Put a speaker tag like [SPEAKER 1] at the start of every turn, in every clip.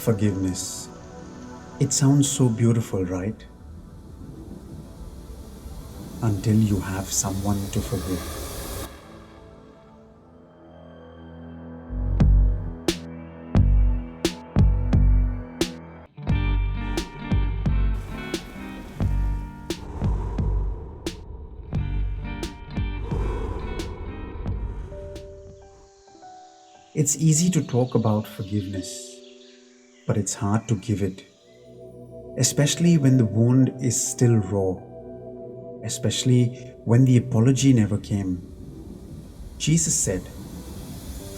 [SPEAKER 1] Forgiveness. It sounds so beautiful, right? Until you have someone to forgive. It's easy to talk about forgiveness, but it's hard to give it, especially when the wound is still raw, especially when the apology never came. Jesus said,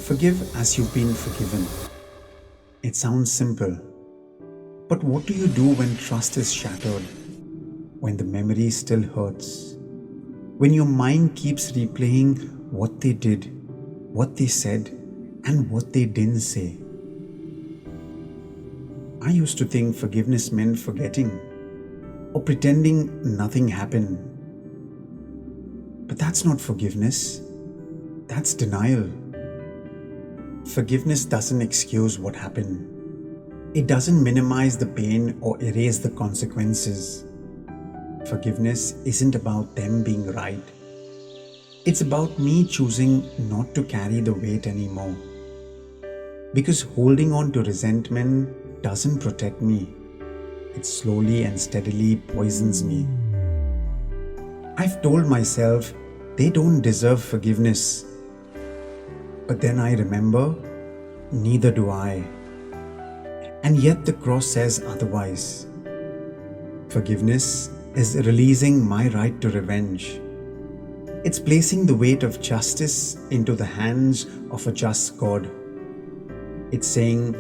[SPEAKER 1] "Forgive as you've been forgiven." It sounds simple, but what do you do when trust is shattered? When the memory still hurts? When your mind keeps replaying what they did, what they said, and what they didn't say? I used to think forgiveness meant forgetting or pretending nothing happened. But that's not forgiveness. That's denial. Forgiveness doesn't excuse what happened. It doesn't minimize the pain or erase the consequences. Forgiveness isn't about them being right. It's about me choosing not to carry the weight anymore. Because holding on to resentment doesn't protect me. It slowly and steadily poisons me. I've told myself they don't deserve forgiveness. But then I remember, neither do I. And yet the cross says otherwise. Forgiveness is releasing my right to revenge. It's placing the weight of justice into the hands of a just God. It's saying,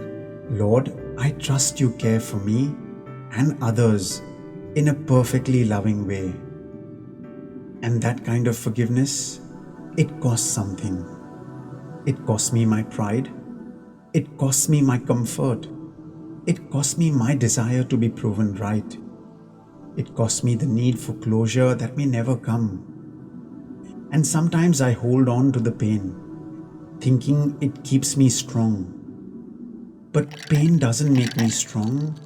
[SPEAKER 1] "Lord, I trust you care for me and others in a perfectly loving way." And that kind of forgiveness, it costs something. It costs me my pride. It costs me my comfort. It costs me my desire to be proven right. It costs me the need for closure that may never come. And sometimes I hold on to the pain, thinking it keeps me strong. But pain doesn't make me strong,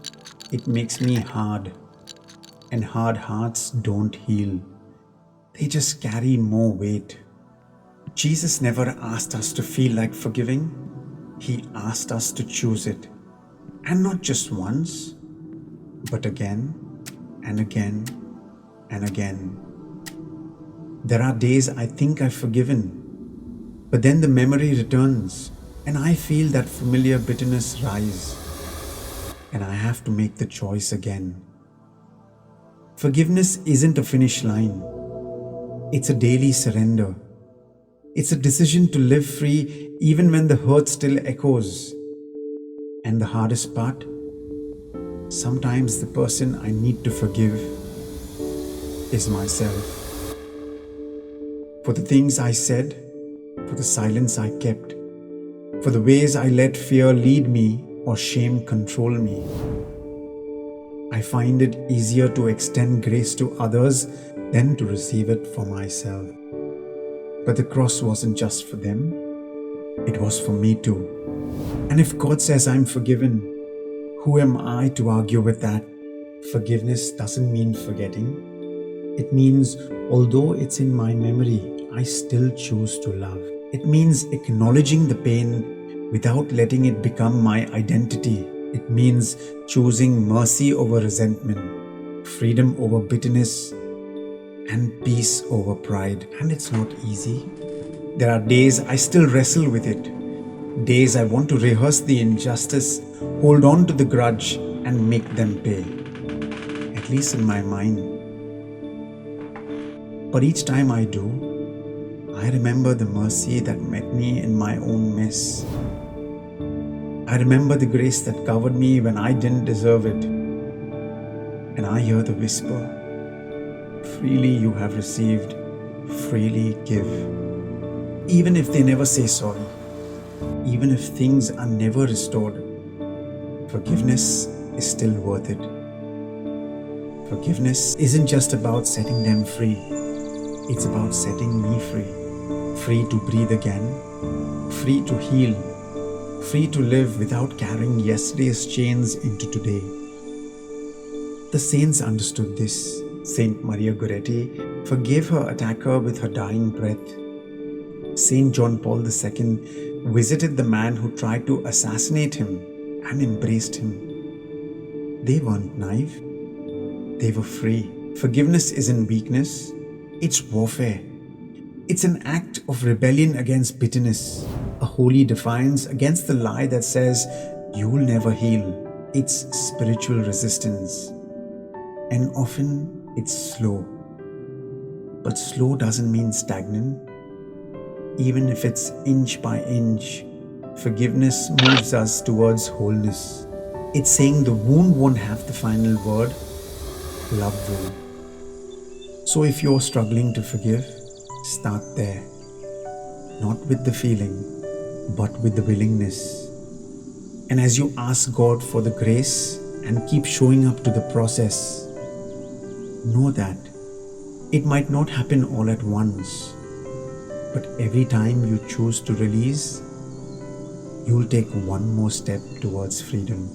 [SPEAKER 1] it makes me hard. And hard hearts don't heal. They just carry more weight. Jesus never asked us to feel like forgiving. He asked us to choose it. And not just once, but again and again and again. There are days I think I've forgiven, but then the memory returns and I feel that familiar bitterness rise, and I have to make the choice again. Forgiveness isn't a finish line. It's a daily surrender. It's a decision to live free even when the hurt still echoes. And the hardest part, sometimes the person I need to forgive is myself. For the things I said, for the silence I kept, for the ways I let fear lead me or shame control me. I find it easier to extend grace to others than to receive it for myself. But the cross wasn't just for them, it was for me too. And if God says I'm forgiven, who am I to argue with that? Forgiveness doesn't mean forgetting. It means, although it's in my memory, I still choose to love. It means acknowledging the pain without letting it become my identity. It means choosing mercy over resentment, freedom over bitterness, and peace over pride. And it's not easy. There are days I still wrestle with it. Days I want to rehearse the injustice, hold on to the grudge, and make them pay. At least in my mind. But each time I do, I remember the mercy that met me in my own mess. I remember the grace that covered me when I didn't deserve it. And I hear the whisper, "Freely you have received, freely give." Even if they never say sorry, even if things are never restored, forgiveness is still worth it. Forgiveness isn't just about setting them free. It's about setting me free. Free to breathe again, free to heal, free to live without carrying yesterday's chains into today. The saints understood this. Saint Maria Goretti forgave her attacker with her dying breath. Saint John Paul II visited the man who tried to assassinate him and embraced him. They weren't naive. They were free. Forgiveness isn't weakness, it's warfare. It's an act of rebellion against bitterness, a holy defiance against the lie that says you'll never heal. It's spiritual resistance. And often it's slow. But slow doesn't mean stagnant. Even if it's inch by inch, forgiveness moves us towards wholeness. It's saying the wound won't have the final word, love will. So if you're struggling to forgive, start there. Not with the feeling, but with the willingness. And as you ask God for the grace and keep showing up to the process, know that it might not happen all at once, but every time you choose to release, you'll take one more step towards freedom.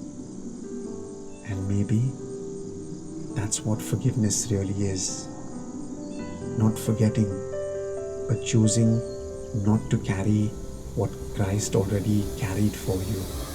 [SPEAKER 1] And maybe that's what forgiveness really is. Not forgetting, but choosing not to carry what Christ already carried for you.